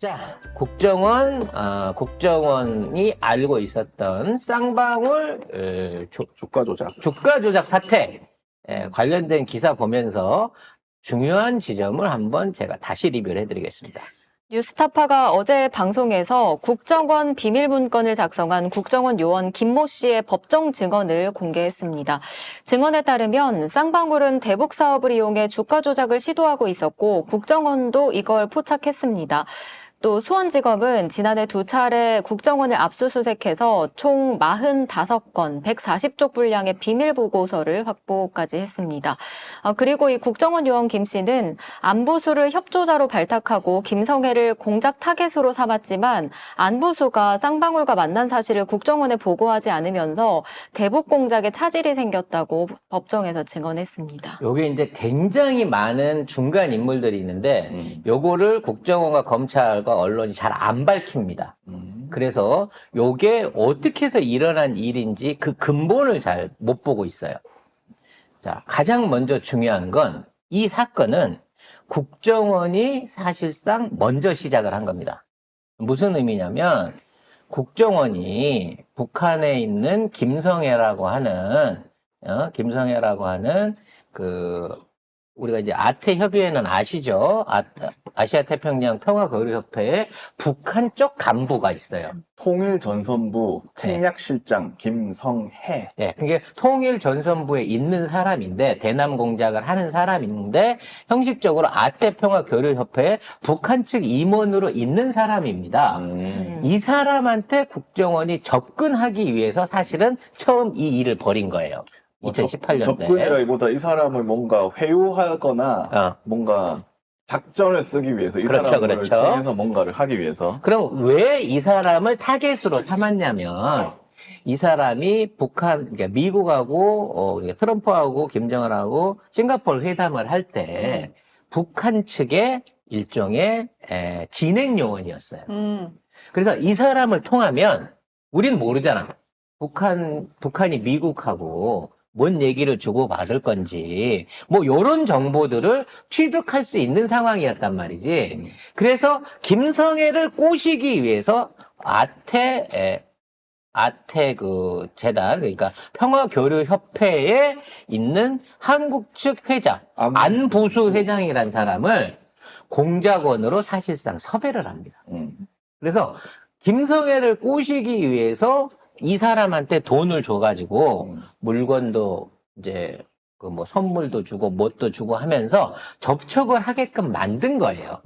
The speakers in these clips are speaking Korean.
자, 국정원이 알고 있었던 쌍방울 주가 조작 사태 관련된 기사 보면서 중요한 지점을 한번 제가 다시 리뷰를 해드리겠습니다. 뉴스타파가 어제 방송에서 국정원 비밀문건을 작성한 국정원 요원 김모 씨의 법정 증언을 공개했습니다. 증언에 따르면 쌍방울은 대북 사업을 이용해 주가 조작을 시도하고 있었고 국정원도 이걸 포착했습니다. 또 수원지검은 지난해 2차례 국정원을 압수수색해서 총 45건, 140쪽 분량의 비밀보고서를 확보까지 했습니다. 그리고 이 국정원 요원 김 씨는 안부수를 협조자로 발탁하고 김성애를 공작 타겟으로 삼았지만 안부수가 쌍방울과 만난 사실을 국정원에 보고하지 않으면서 대북 공작에 차질이 생겼다고 법정에서 증언했습니다. 요게 이제 굉장히 많은 중간 인물들이 있는데 요거를 국정원과 검찰과 언론이 잘 안 밝힙니다. 그래서 요게 어떻게 해서 일어난 일인지 그 근본을 잘 못 보고 있어요. 자, 가장 먼저 중요한 건 이 사건은 국정원이 사실상 먼저 시작을 한 겁니다. 무슨 의미냐면 국정원이 북한에 있는 김성애라고 하는 우리가 이제 아태협의회는 아시죠? 아시아태평양 평화교류협회에 북한 쪽 간부가 있어요. 통일전선부 책략실장 김성해. 네, 그게 통일전선부에 있는 사람인데 대남 공작을 하는 사람인데 형식적으로 아태평화교류협회에 북한 측 임원으로 있는 사람입니다. 이 사람한테 국정원이 접근하기 위해서 사실은 처음 이 일을 벌인 거예요. 2018년대. 접근이라기보다 이 사람을 뭔가 회유하거나 뭔가 작전을 쓰기 위해서 이 사람을 통해서 뭔가를 하기 위해서. 그럼 왜 이 사람을 타겟으로 삼았냐면 이 사람이 그러니까 미국하고 트럼프하고 김정은하고 싱가포르 회담을 할 때 북한 측의 일종의 진행 요원이었어요. 그래서 이 사람을 통하면 우리는 모르잖아. 북한이 미국하고 뭔 얘기를 주고받을 건지 뭐 요런 정보들을 취득할 수 있는 상황이었단 말이지. 그래서 김성애를 꼬시기 위해서 아태 그 재단, 그러니까 평화교류협회에 있는 한국 측 회장, 안부수 회장이라는 사람을 공작원으로 사실상 섭외를 합니다. 그래서 김성애를 꼬시기 위해서 이 사람한테 돈을 줘가지고 물건도 이제 그 뭐 선물도 주고 뭣도 주고 하면서 접촉을 하게끔 만든 거예요.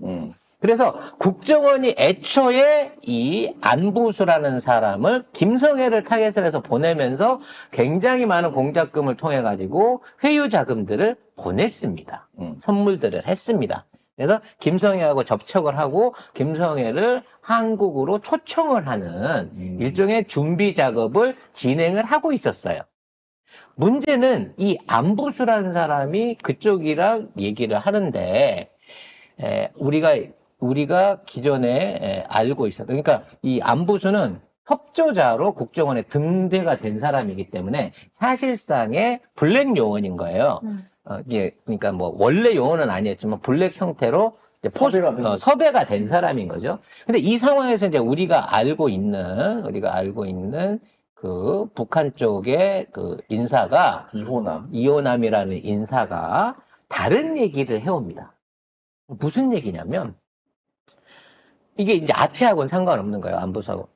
그래서 국정원이 애초에 이 안부수라는 사람을 김성애를 타겟을 해서 보내면서 굉장히 많은 공작금을 통해 가지고 회유 자금들을 보냈습니다. 선물들을 했습니다. 그래서 김성애하고 접촉을 하고 김성애를 한국으로 초청을 하는 일종의 준비 작업을 진행을 하고 있었어요. 문제는 이 안부수라는 사람이 그쪽이랑 얘기를 하는데 우리가 기존에 알고 있었던, 그러니까 이 안부수는 협조자로 국정원에 등대가 된 사람이기 때문에 사실상의 블랙 요원인 거예요. 이게 그러니까 뭐 원래 요원은 아니었지만 블랙 형태로 섭외가 된 사람인 거죠. 근데 이 상황에서 이제 우리가 알고 있는 그 북한 쪽의 그 인사가 이호남이라는 인사가 다른 얘기를 해옵니다. 무슨 얘기냐면 이게 이제 아태하고는 상관없는 거예요. 안부사고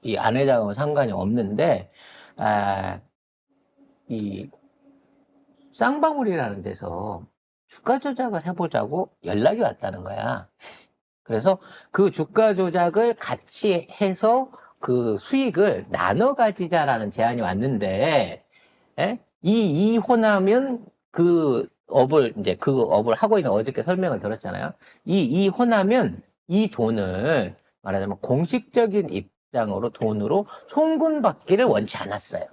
이 안 회장하고는 상관이 없는데 이 쌍방울이라는 데서 주가 조작을 해보자고 연락이 왔다는 거야. 그래서 그 주가 조작을 같이 해서 그 수익을 나눠 가지자라는 제안이 왔는데, 이 호남은 그 업을 하고 있는, 어저께 설명을 들었잖아요. 이 호남은 이 돈을 말하자면 공식적인 입장으로 돈으로 송금받기를 원치 않았어요.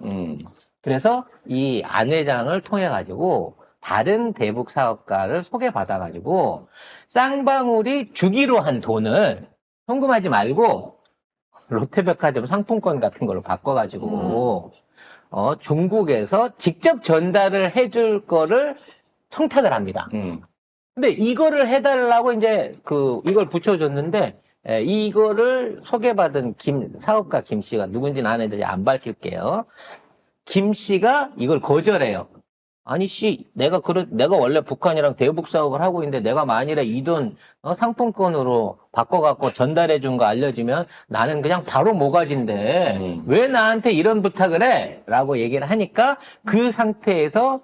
그래서 이 안 회장을 통해 가지고 다른 대북 사업가를 소개받아 가지고 쌍방울이 주기로 한 돈을 송금하지 말고 롯데백화점 상품권 같은 걸로 바꿔 가지고 중국에서 직접 전달을 해줄 거를 청탁을 합니다. 근데 이거를 해달라고 이제 이걸 붙여줬는데 이거를 소개받은 사업가 김 씨가 누군지는 안 해도 안 밝힐게요. 김 씨가 이걸 거절해요. 아니 내가 원래 북한이랑 대북 사업을 하고 있는데 내가 만일에 이 돈 상품권으로 바꿔갖고 전달해 준 거 알려주면 나는 그냥 바로 모가지인데 왜 나한테 이런 부탁을 해? 라고 얘기를 하니까 그 상태에서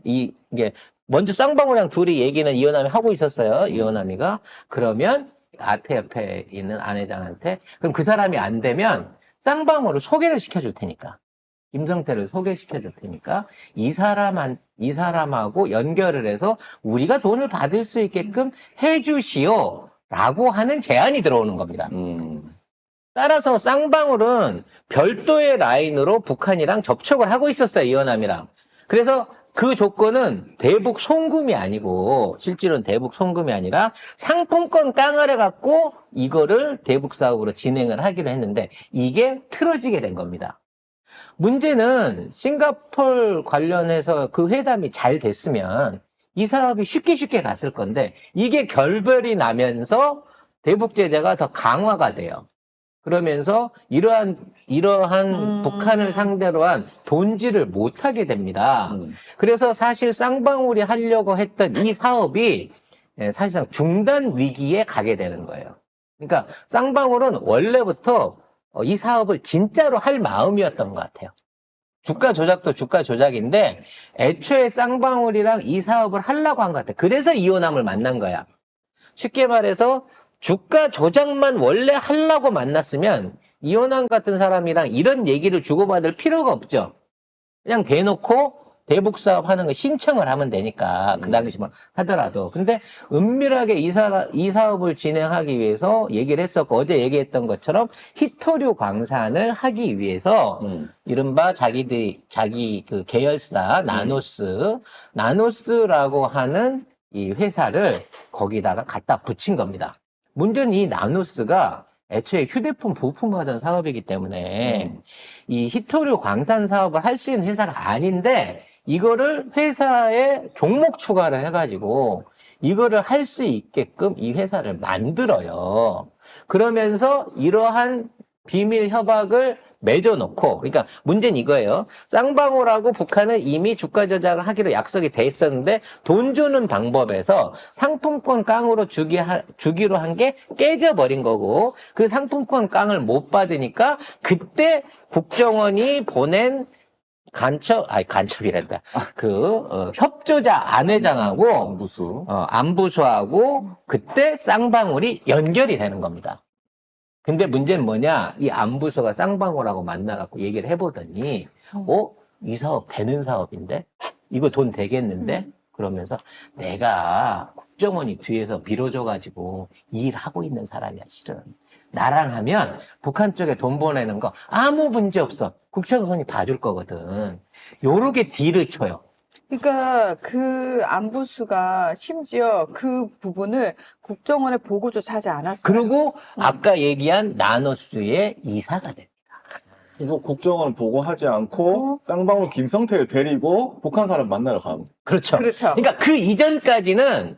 이게 먼저 쌍방울이랑 둘이 얘기는 이현남이 하고 있었어요. 이현남이가. 그러면 아태 옆에 있는 아내장한테 그럼 그 사람이 안 되면 쌍방울을 소개를 시켜줄 테니까. 김성태를 소개시켜 줄 테니까 이 사람하고 연결을 해서 우리가 돈을 받을 수 있게끔 해주시오 라고 하는 제안이 들어오는 겁니다. 따라서 쌍방울은 별도의 라인으로 북한이랑 접촉을 하고 있었어요. 이현남이랑. 그래서 그 조건은 대북 송금이 아니고 실제로는 대북 송금이 아니라 상품권 깡을 해갖고 이거를 대북 사업으로 진행을 하기로 했는데 이게 틀어지게 된 겁니다. 문제는 싱가포르 관련해서 그 회담이 잘 됐으면 이 사업이 쉽게 갔을 건데 이게 결별이 나면서 대북 제재가 더 강화가 돼요. 그러면서 이러한 북한을 상대로 한 돈질을 못하게 됩니다. 그래서 사실 쌍방울이 하려고 했던 이 사업이 사실상 중단 위기에 가게 되는 거예요. 그러니까 쌍방울은 원래부터 이 사업을 진짜로 할 마음이었던 것 같아요. 주가 조작도 주가 조작인데 애초에 쌍방울이랑 이 사업을 하려고 한 것 같아요. 그래서 이호남을 만난 거야. 쉽게 말해서 주가 조작만 원래 하려고 만났으면 이호남 같은 사람이랑 이런 얘기를 주고받을 필요가 없죠. 그냥 대놓고 대북 사업 하는 거 신청을 하면 되니까 그 당시만 하더라도. 근데 은밀하게 이 사업을 진행하기 위해서 얘기를 했었고 어제 얘기했던 것처럼 히토류 광산을 하기 위해서 이른바 자기 그 계열사 나노스라고 하는 이 회사를 거기다가 갖다 붙인 겁니다. 문제는 이 나노스가 애초에 휴대폰 부품하던 사업이기 때문에 이 히토류 광산 사업을 할 수 있는 회사가 아닌데 이거를 회사에 종목 추가를 해가지고 이거를 할 수 있게끔 이 회사를 만들어요. 그러면서 이러한 비밀 협약을 맺어놓고, 그러니까 문제는 이거예요. 쌍방울하고 북한은 이미 주가 조작을 하기로 약속이 돼 있었는데 돈 주는 방법에서 상품권 깡으로 주기로 한 게 깨져버린 거고 그 상품권 깡을 못 받으니까 그때 국정원이 보낸 간첩이란다. 협조자 안회장하고 안부수하고 그때 쌍방울이 연결이 되는 겁니다. 근데 문제는 뭐냐? 이 안부수가 쌍방울하고 만나갖고 얘기를 해보더니, 이 사업 되는 사업인데? 이거 돈 되겠는데? 그러면서 내가 국정원이 뒤에서 밀어줘가지고 일하고 있는 사람이야, 실은. 나랑 하면 북한 쪽에 돈 보내는 거 아무 문제 없어. 국정원이 봐줄 거거든. 요렇게 딜을 쳐요. 그러니까 그 안부수가 심지어 그 부분을 국정원에 보고조차 하지 않았어요. 그리고 아까 얘기한 나노스의 이사가 됩니다. 이거 국정원 보고하지 않고 쌍방울 김성태를 데리고 북한 사람 만나러 가면. 그렇죠. 그렇죠. 그러니까 그 이전까지는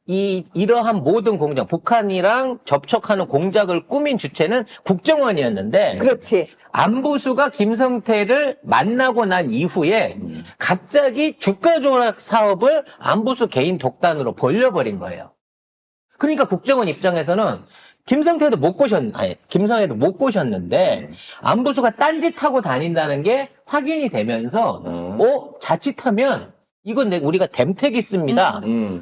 이러한 모든 공작, 북한이랑 접촉하는 공작을 꾸민 주체는 국정원이었는데. 그렇지. 안부수가 김성태를 만나고 난 이후에 갑자기 주가 조작 사업을 안부수 개인 독단으로 벌려버린 거예요. 그러니까 국정원 입장에서는 김성태도 김성태도 못 꼬셨는데 안부수가 딴짓하고 다닌다는 게 확인이 되면서 자칫하면 이건 우리가 댐택이 있습니다.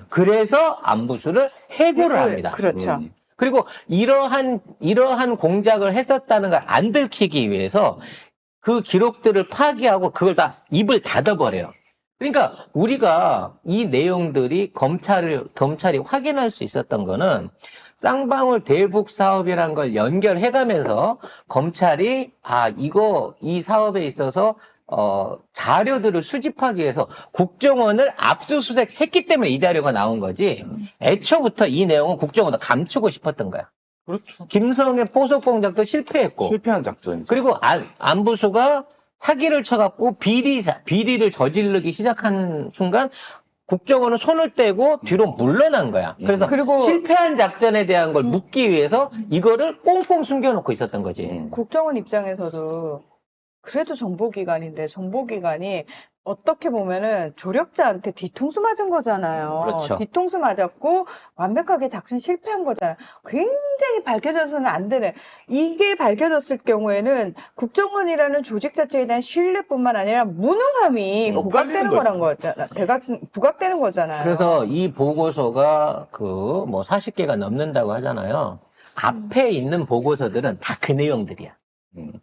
그래서 안부수를 해고를 합니다. 그렇죠. 그리고 이러한 공작을 했었다는 걸 안 들키기 위해서 그 기록들을 파기하고 그걸 다 입을 닫아버려요. 그러니까 우리가 이 내용들이 검찰이 확인할 수 있었던 거는 쌍방울 대북 사업이란 걸 연결해가면서 검찰이 이 사업에 있어서 자료들을 수집하기 위해서 국정원을 압수수색했기 때문에 이 자료가 나온 거지. 애초부터 이 내용은 국정원도 감추고 싶었던 거야. 그렇죠. 김성의 포섭 공작도 실패했고. 실패한 작전이죠. 그리고 안부수가 사기를 쳐갖고 비리를 저지르기 시작하는 순간 국정원은 손을 떼고 뒤로 물러난 거야. 그래서 그리고 실패한 작전에 대한 걸 묻기 위해서 이거를 꽁꽁 숨겨놓고 있었던 거지. 국정원 입장에서도 그래도 정보기관인데 정보기관이 어떻게 보면은 조력자한테 뒤통수 맞은 거잖아요. 그렇죠. 뒤통수 맞았고 완벽하게 작전 실패한 거잖아요. 굉장히 밝혀져서는 안 되는. 이게 밝혀졌을 경우에는 국정원이라는 조직 자체에 대한 신뢰뿐만 아니라 무능함이 부각되는 거란 거잖아. 부각되는 거잖아요. 그래서 이 보고서가 그 뭐 40개가 넘는다고 하잖아요. 앞에 있는 보고서들은 다 그 내용들이야.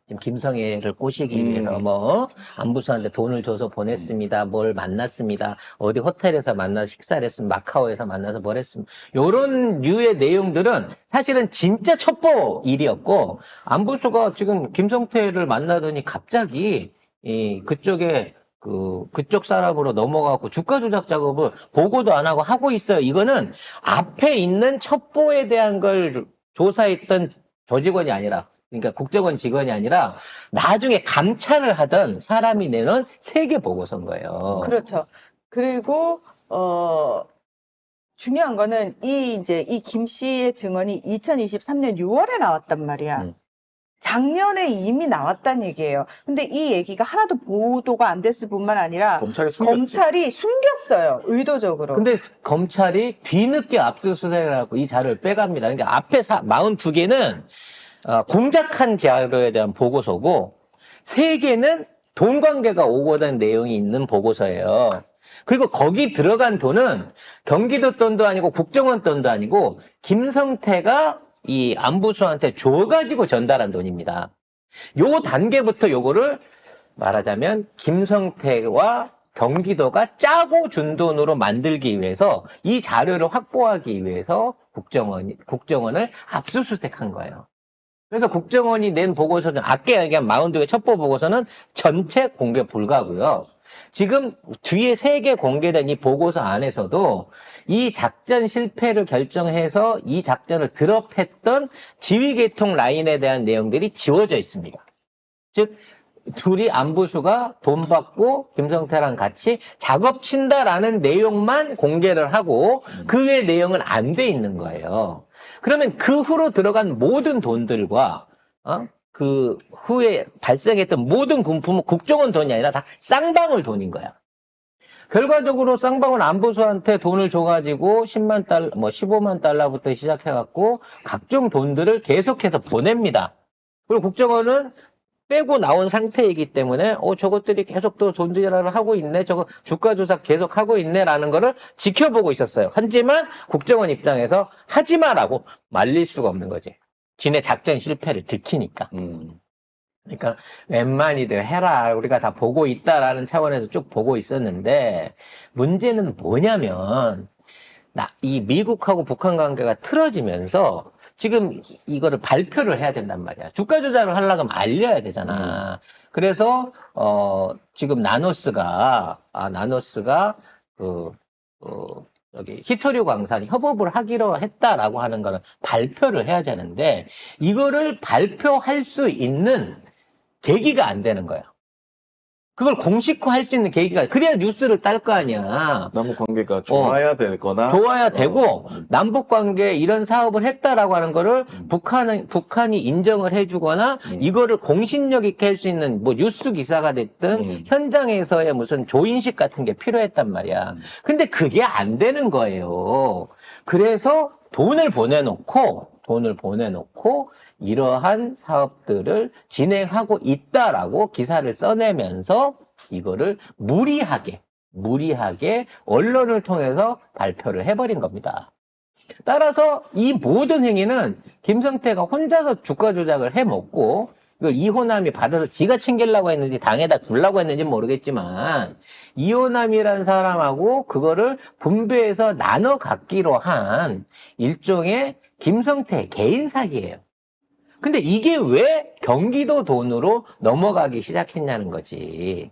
지금 김성애를 꼬시기 위해서 뭐 안부수한테 돈을 줘서 보냈습니다. 뭘 만났습니다. 어디 호텔에서 만나서 식사를 했습니다. 마카오에서 만나서 뭘 했습니다. 요런 류의 내용들은 사실은 진짜 첩보 일이었고 안부수가 지금 김성태를 만나더니 갑자기 그쪽에 그쪽 사람으로 넘어가고 주가 조작 작업을 보고도 안 하고 있어요. 이거는 앞에 있는 첩보에 대한 걸 조사했던 조직원이 아니라 그러니까 국정원 직원이 아니라 나중에 감찰을 하던 사람이 내는 세계 보고서인 거예요. 그렇죠. 그리고 중요한 거는 이 김 씨의 증언이 2023년 6월에 나왔단 말이야. 작년에 이미 나왔단 얘기예요. 근데 이 얘기가 하나도 보도가 안 됐을 뿐만 아니라 검찰이 숨겼어요. 의도적으로. 근데 검찰이 뒤늦게 압수수색을 하고 이 자료를 빼갑니다. 그러니까 앞에 42개는 공작한 자료에 대한 보고서고 3개는 돈 관계가 오고된 내용이 있는 보고서예요. 그리고 거기 들어간 돈은 경기도 돈도 아니고 국정원 돈도 아니고 김성태가 이 안부수한테 줘가지고 전달한 돈입니다. 요 단계부터 요거를 말하자면 김성태와 경기도가 짜고 준 돈으로 만들기 위해서 이 자료를 확보하기 위해서 국정원을 압수수색한 거예요. 그래서 국정원이 낸 보고서는 아까 얘기한 42개 첩보 보고서는 전체 공개 불가고요. 지금 뒤에 3개 공개된 이 보고서 안에서도 이 작전 실패를 결정해서 이 작전을 드롭했던 지휘계통 라인에 대한 내용들이 지워져 있습니다. 즉 둘이 안부수가 돈 받고 김성태랑 같이 작업 친다라는 내용만 공개를 하고 그 외의 내용은 안 돼 있는 거예요. 그러면 그 후로 들어간 모든 돈들과 그 후에 발생했던 모든 군품은 국정원 돈이 아니라 다 쌍방울 돈인 거야. 결과적으로 쌍방울 안부수한테 돈을 줘가지고 10만 달러, 15만 달러부터 시작해갖고 각종 돈들을 계속해서 보냅니다. 그리고 국정원은 빼고 나온 상태이기 때문에 저것들이 계속 또 돈조절을 하고 있네, 저거 주가 조작 계속 하고 있네라는 거를 지켜보고 있었어요. 하지만 국정원 입장에서 하지 마라고 말릴 수가 없는 거지. 지네 작전 실패를 들키니까. 그러니까 웬만히들 해라, 우리가 다 보고 있다라는 차원에서 쭉 보고 있었는데 문제는 뭐냐면 이 미국하고 북한 관계가 틀어지면서 지금 이거를 발표를 해야 된단 말이야. 주가 조작을 하려면 알려야 되잖아. 그래서 지금 나노스가 여기 히토류 광산이 협업을 하기로 했다라고 하는 거는 발표를 해야 되는데 이거를 발표할 수 있는 계기가 안 되는 거야. 그걸 공식화할 수 있는 계기가, 그래야 뉴스를 딸 거 아니야. 남북 관계가 좋아야 되거나. 좋아야 되고, 남북 관계에 이런 사업을 했다라고 하는 거를 북한이 인정을 해주거나, 이거를 공신력 있게 할 수 있는 뭐 뉴스 기사가 됐든, 현장에서의 무슨 조인식 같은 게 필요했단 말이야. 근데 그게 안 되는 거예요. 그래서 돈을 보내놓고 이러한 사업들을 진행하고 있다라고 기사를 써내면서 이거를 무리하게 언론을 통해서 발표를 해버린 겁니다. 따라서 이 모든 행위는 김성태가 혼자서 주가 조작을 해먹고 이걸 이호남이 받아서 지가 챙기려고 했는지 당에다 두려고 했는지 모르겠지만 이호남이라는 사람하고 그거를 분배해서 나눠 갖기로 한 일종의 김성태 개인 사기예요. 근데 이게 왜 경기도 돈으로 넘어가기 시작했냐는 거지.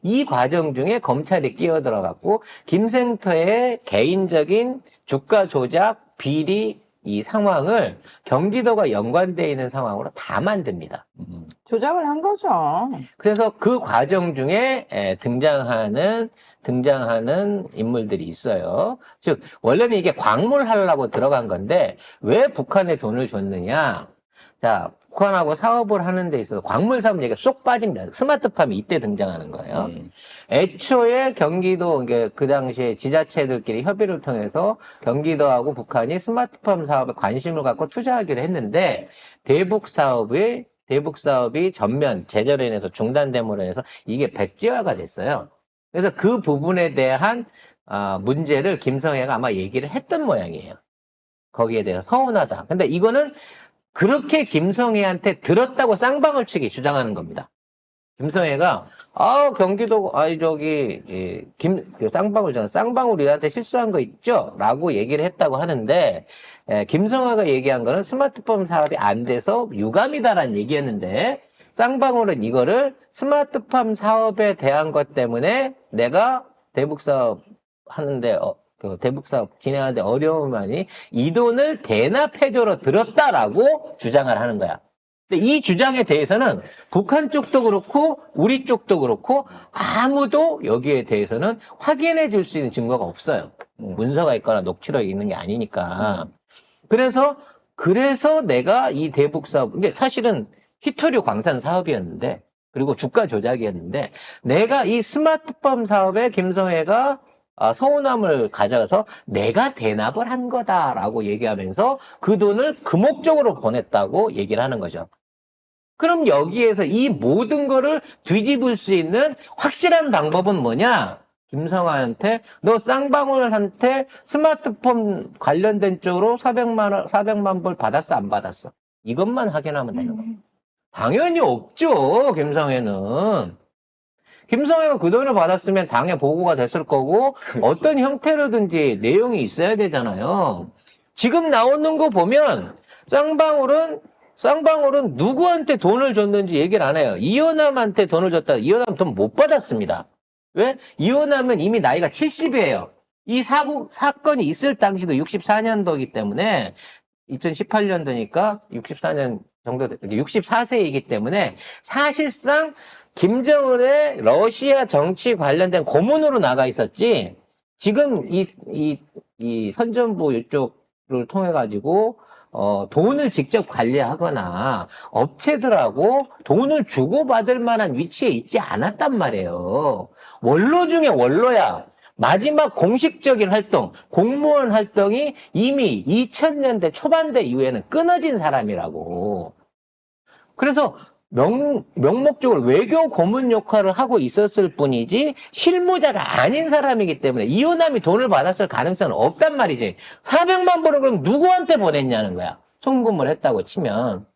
이 과정 중에 검찰이 끼어들어갖고 김성태의 개인적인 주가 조작, 비리, 이 상황을 경기도가 연관되어 있는 상황으로 다 만듭니다. 조작을 한 거죠. 그래서 그 과정 중에 등장하는 인물들이 있어요. 즉 원래는 이게 광물하려고 들어간 건데 왜 북한에 돈을 줬느냐? 자, 북한하고 사업을 하는 데 있어서 광물 사업 얘기가 쏙 빠집니다. 스마트팜이 이때 등장하는 거예요. 애초에 경기도, 그 당시에 지자체들끼리 협의를 통해서 경기도하고 북한이 스마트팜 사업에 관심을 갖고 투자하기로 했는데 대북 사업이 전면 제재로 인해서 중단됨으로 인해서 이게 백지화가 됐어요. 그래서 그 부분에 대한 문제를 김성애가 아마 얘기를 했던 모양이에요. 거기에 대해서 서운하다. 근데 이거는 그렇게 김성애한테 들었다고 쌍방울 측이 주장하는 겁니다. 김성애가 경기도 쌍방울이한테 실수한 거 있죠? 라고 얘기를 했다고 하는데 김성애가 얘기한 거는 스마트폰 사업이 안 돼서 유감이다라는 얘기였는데 쌍방울은 이거를 스마트팜 사업에 대한 것 때문에 내가 대북 사업 하는데 대북 사업 진행하는데 어려움이 많이 이 돈을 대납해줘로 들었다라고 주장을 하는 거야. 근데 이 주장에 대해서는 북한 쪽도 그렇고 우리 쪽도 그렇고 아무도 여기에 대해서는 확인해 줄 수 있는 증거가 없어요. 문서가 있거나 녹취록이 있는 게 아니니까. 그래서 내가 이 대북 사업, 이게 사실은 히토류 광산 사업이었는데, 그리고 주가 조작이었는데, 내가 이 스마트팜 사업에 김성애가 서운함을 가져서 내가 대납을 한 거다라고 얘기하면서 그 돈을 그 목적으로 보냈다고 얘기를 하는 거죠. 그럼 여기에서 이 모든 거를 뒤집을 수 있는 확실한 방법은 뭐냐? 김성애한테 너 쌍방울한테 스마트폰 관련된 쪽으로 400만 불 받았어 안 받았어? 이것만 확인하면 되는 겁니다. 당연히 없죠. 김성애가 그 돈을 받았으면 당에 보고가 됐을 거고 어떤 형태로든지 내용이 있어야 되잖아요. 지금 나오는 거 보면 쌍방울은 누구한테 돈을 줬는지 얘기를 안 해요. 이호남한테 돈을 줬다. 이호남 돈 못 받았습니다. 왜? 이호남은 이미 나이가 70이에요. 이 사건이 있을 당시도 64년도이기 때문에 2018년도니까 64년 정도 64세이기 때문에 사실상 김정은의 러시아 정치 관련된 고문으로 나가 있었지. 지금 이 선전부 이쪽을 통해 가지고 돈을 직접 관리하거나 업체들하고 돈을 주고받을 만한 위치에 있지 않았단 말이에요. 원로 중에 원로야. 마지막 공식적인 활동, 공무원 활동이 이미 2000년대 초반대 이후에는 끊어진 사람이라고. 그래서 명목적으로 외교 고문 역할을 하고 있었을 뿐이지 실무자가 아닌 사람이기 때문에 이호남이 돈을 받았을 가능성은 없단 말이지. 400만 불을 그럼 누구한테 보냈냐는 거야. 송금을 했다고 치면.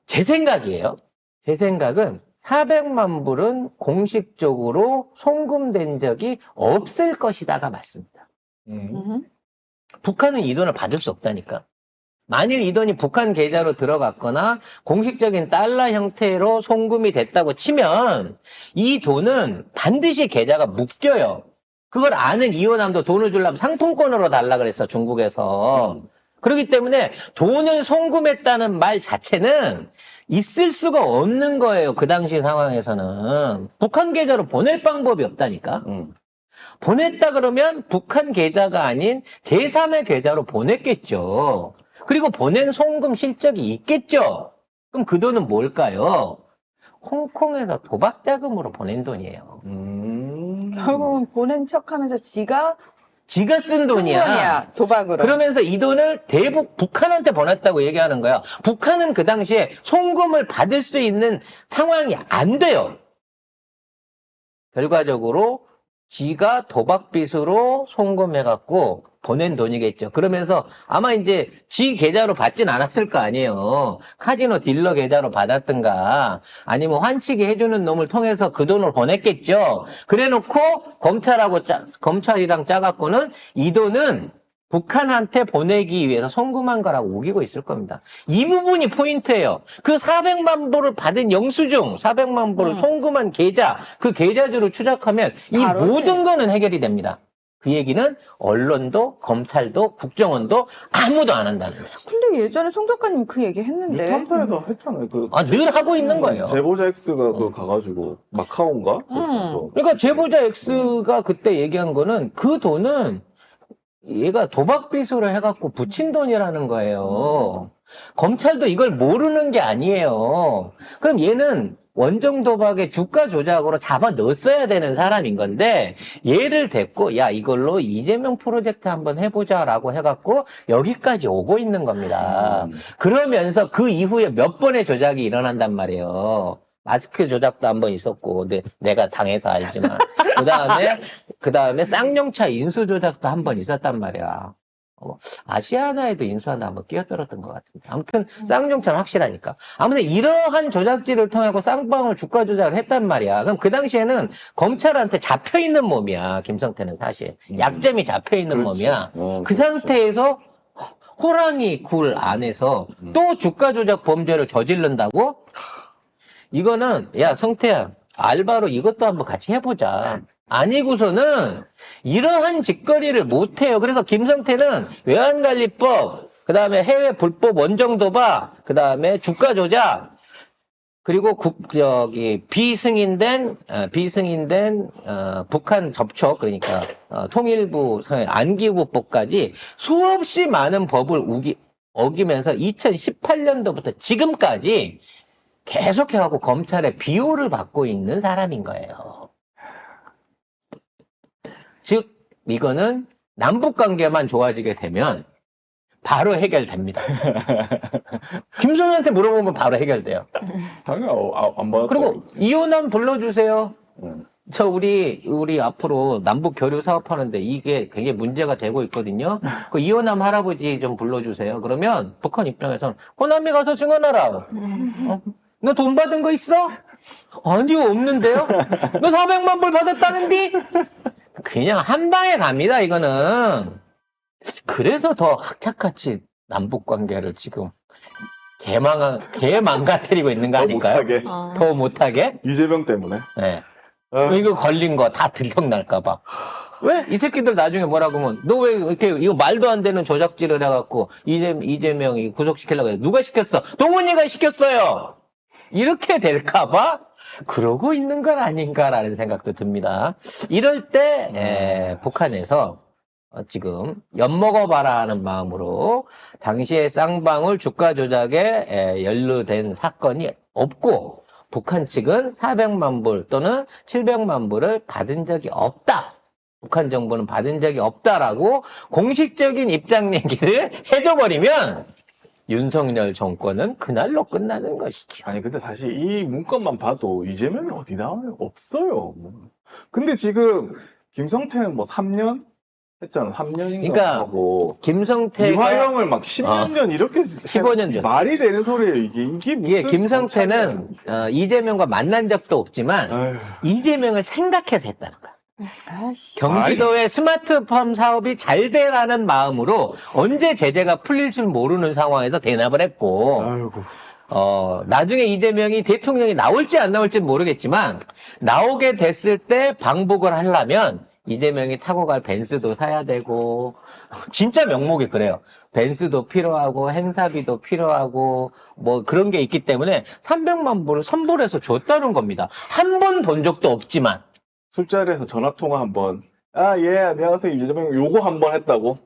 제 생각이에요. 제 생각은 400만 불은 공식적으로 송금된 적이 없을 것이다가 맞습니다. 북한은 이 돈을 받을 수 없다니까. 만일 이 돈이 북한 계좌로 들어갔거나 공식적인 달러 형태로 송금이 됐다고 치면 이 돈은 반드시 계좌가 묶여요. 그걸 아는 이호남도 돈을 주려면 상품권으로 달라 그랬어, 중국에서. 그렇기 때문에 돈을 송금했다는 말 자체는 있을 수가 없는 거예요. 그 당시 상황에서는. 북한 계좌로 보낼 방법이 없다니까. 보냈다 그러면 북한 계좌가 아닌 제3의 계좌로 보냈겠죠. 그리고 보낸 송금 실적이 있겠죠. 그럼 그 돈은 뭘까요? 홍콩에서 도박 자금으로 보낸 돈이에요. 결국은 보낸 척하면서 지가 쓴 돈이야. 도박으로. 그러면서 이 돈을 대북 북한한테 보냈다고 얘기하는 거야. 북한은 그 당시에 송금을 받을 수 있는 상황이 안 돼요. 결과적으로 지가 도박빚으로 송금해갖고 보낸 돈이겠죠. 그러면서 아마 이제 지 계좌로 받진 않았을 거 아니에요. 카지노 딜러 계좌로 받았든가 아니면 환치기 해주는 놈을 통해서 그 돈을 보냈겠죠. 그래놓고 검찰이랑 짜갖고는 이 돈은 북한한테 보내기 위해서 송금한 거라고 우기고 있을 겁니다. 이 부분이 포인트예요. 그 400만 불을 받은 영수증, 400만 불을 송금한 계좌, 그 계좌주를 추적하면 이 모든 거는 해결이 됩니다. 그 얘기는 언론도 검찰도 국정원도 아무도 안 한다는 거죠. 근데 예전에 송 작가님 그 얘기 했는데. 탐사에서 했잖아요. 늘 하고 있는 거예요. 제보자 X가 그 가가지고 마카오인가? 그래서 그러니까 제보자 X가 그때 얘기한 거는 그 돈은 얘가 도박 빚으로 해갖고 붙인 돈이라는 거예요. 검찰도 이걸 모르는 게 아니에요. 그럼 얘는 원정 도박의 주가 조작으로 잡아 넣었어야 되는 사람인 건데 얘를 데리고 야 이걸로 이재명 프로젝트 한번 해보자라고 해갖고 여기까지 오고 있는 겁니다. 그러면서 그 이후에 몇 번의 조작이 일어난단 말이에요. 마스크 조작도 한 번 있었고, 근데 내가 당해서 알지만. 그 다음에 쌍용차 인수 조작도 한 번 있었단 말이야. 아시아나에도 인수하나 한번 끼어들었던 것 같은데. 아무튼 쌍용차는 확실하니까. 아무튼 이러한 조작질을 통하고 쌍방울 주가 조작을 했단 말이야. 그럼 그 당시에는 검찰한테 잡혀있는 몸이야. 김성태는 사실. 약점이 잡혀있는 몸이야. 그 상태에서 호랑이 굴 안에서 또 주가 조작 범죄를 저지른다고? 이거는 야 성태야 알바로 이것도 한번 같이 해보자. 아니고서는 이러한 짓거리를 못해요. 그래서 김성태는 외환관리법, 그 다음에 해외 불법 원정도박, 그 다음에 주가 조작, 그리고 비승인된 북한 접촉, 그러니까 통일부 안기부법까지 수없이 많은 법을 어기면서 2018년도부터 지금까지 계속해갖고 검찰의 비호를 받고 있는 사람인 거예요. 즉 이거는 남북관계만 좋아지게 되면 바로 해결됩니다. 김성현한테 물어보면 바로 해결돼요. 당연히 안 받았다. 그리고 이혼한 불러주세요. 저 우리 앞으로 남북 교류 사업하는데 이게 굉장히 문제가 되고 있거든요. 그 이혼남 할아버지 좀 불러주세요. 그러면 북한 입장에서는 호남이 가서 증언하라. 너 돈 받은 거 있어? 아니요, 없는데요? 너 400만 불 받았다는데? 그냥 한 방에 갑니다, 이거는. 그래서 더 악착같이 남북관계를 지금 개망가뜨리고 있는 거 아닐까요? 더 못하게? 이재명 때문에. 네. 이거 걸린 거 다 들통날까봐. 왜? 이 새끼들 나중에 뭐라고 하면, 너 왜 이렇게, 이거 말도 안 되는 조작질을 해갖고, 이재명이 구속시키려고 해. 누가 시켰어? 동훈이가 시켰어요! 이렇게 될까봐 그러고 있는 건 아닌가라는 생각도 듭니다. 이럴 때 북한에서 지금 엿먹어봐라 하는 마음으로 당시에 쌍방울 주가 조작에 연루된 사건이 없고 북한 측은 400만 불 또는 700만 불을 받은 적이 없다. 북한 정부는 받은 적이 없다라고 공식적인 입장 얘기를 해줘버리면 윤석열 정권은 그날로 끝나는 것이죠. 아니 근데 사실 이 문건만 봐도 이재명이 어디 나와요? 없어요. 근데 지금 김성태는 뭐 3년 했잖아. 3년인가 그러니까 하고 김성태가 이화영을 막 15년 이렇게 15년 전 말이 되는 소리예요. 이게 무슨 김성태는 이재명과 만난 적도 없지만 에휴. 이재명을 생각해서 했다는 거야. 아씨. 경기도의 스마트팜 사업이 잘 되라는 마음으로 언제 제재가 풀릴 줄 모르는 상황에서 대납을 했고 아이고. 나중에 이재명이 대통령이 나올지 안 나올지 모르겠지만 나오게 됐을 때 방북을 하려면 이재명이 타고 갈 벤츠도 사야 되고 진짜 명목이 그래요. 벤츠도 필요하고 행사비도 필요하고 뭐 그런 게 있기 때문에 300만 불을 선불해서 줬다는 겁니다. 한 번 본 적도 없지만 술자리에서 전화통화 한번 예 안녕하세요 이재명 요거 한번 했다고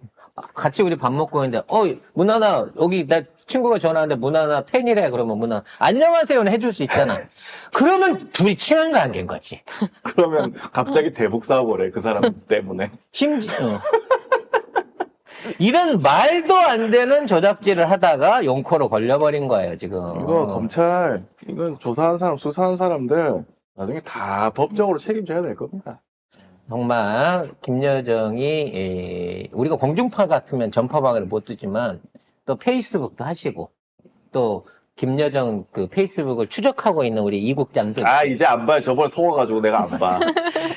같이 우리 밥 먹고 있는데 문화나 여기 나 친구가 전화하는데 문화나 팬이래 그러면 문화 안녕하세요는 해줄 수 있잖아. 그러면 둘이 친한 관계인 거지. 그러면 갑자기 대북 사업을 해 그 사람 때문에 심지어 이런 말도 안 되는 조작질을 하다가 용코로 걸려버린 거예요 지금. 이거 검찰 이건 조사한 사람 수사한 사람들 나중에 다 법적으로 책임져야 될 겁니다. 정말 김여정이 우리가 공중파 같으면 전파방해를 못 듣지만 또 페이스북도 하시고 또 김여정 그 페이스북을 추적하고 있는 우리 이 국장도 이제 안 봐요. 저번에 속아가지고 내가 안 봐.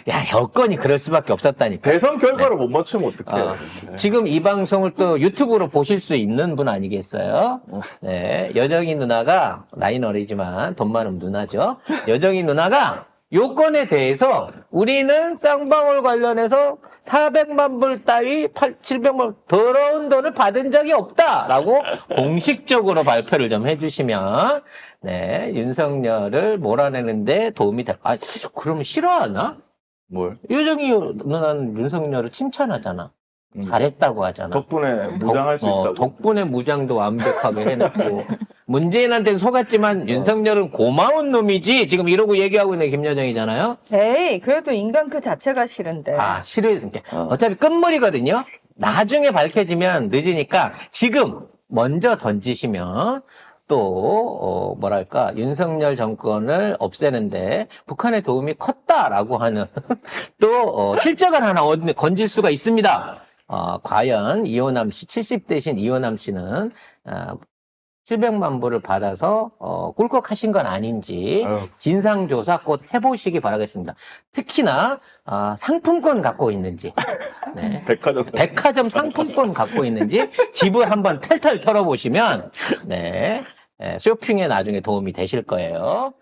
야 여건이 그럴 수밖에 없었다니까. 대선 결과를 못 맞추면 어떡해. 지금 이 방송을 또 유튜브로 보실 수 있는 분 아니겠어요? 네, 여정이 누나가 나이는 어리지만 돈 많은 누나죠. 여정이 누나가 요건에 대해서 우리는 쌍방울 관련해서 400만 불 따위 700만 불 더러운 돈을 받은 적이 없다라고 공식적으로 발표를 좀 해주시면 네 윤석열을 몰아내는데 도움이 될. 아 그러면 싫어하나? 뭘? 요정이 누나는 윤석열을 칭찬하잖아. 잘했다고 하잖아. 덕분에 무장할 수 있다고. 덕분에 무장도 완벽하게 해냈고 문재인한테는 속았지만 윤석열은 고마운 놈이지 지금 이러고 얘기하고 있는 김여정이잖아요. 에이, 그래도 인간 그 자체가 싫은데. 아 싫은 게 어차피 끝물이거든요. 나중에 밝혀지면 늦으니까 지금 먼저 던지시면 또 뭐랄까 윤석열 정권을 없애는데 북한의 도움이 컸다라고 하는 또 실적을 하나 건질 수가 있습니다. 과연 이호남 씨 70대신 이호남 씨는 700만 불을 받아서 꿀꺽하신 건 아닌지 아유. 진상조사 꼭 해보시기 바라겠습니다. 특히나 상품권 갖고 있는지 네. 백화점 상품권 갖고 있는지 집을 한번 탈탈 털어보시면 네, 쇼핑에 나중에 도움이 되실 거예요.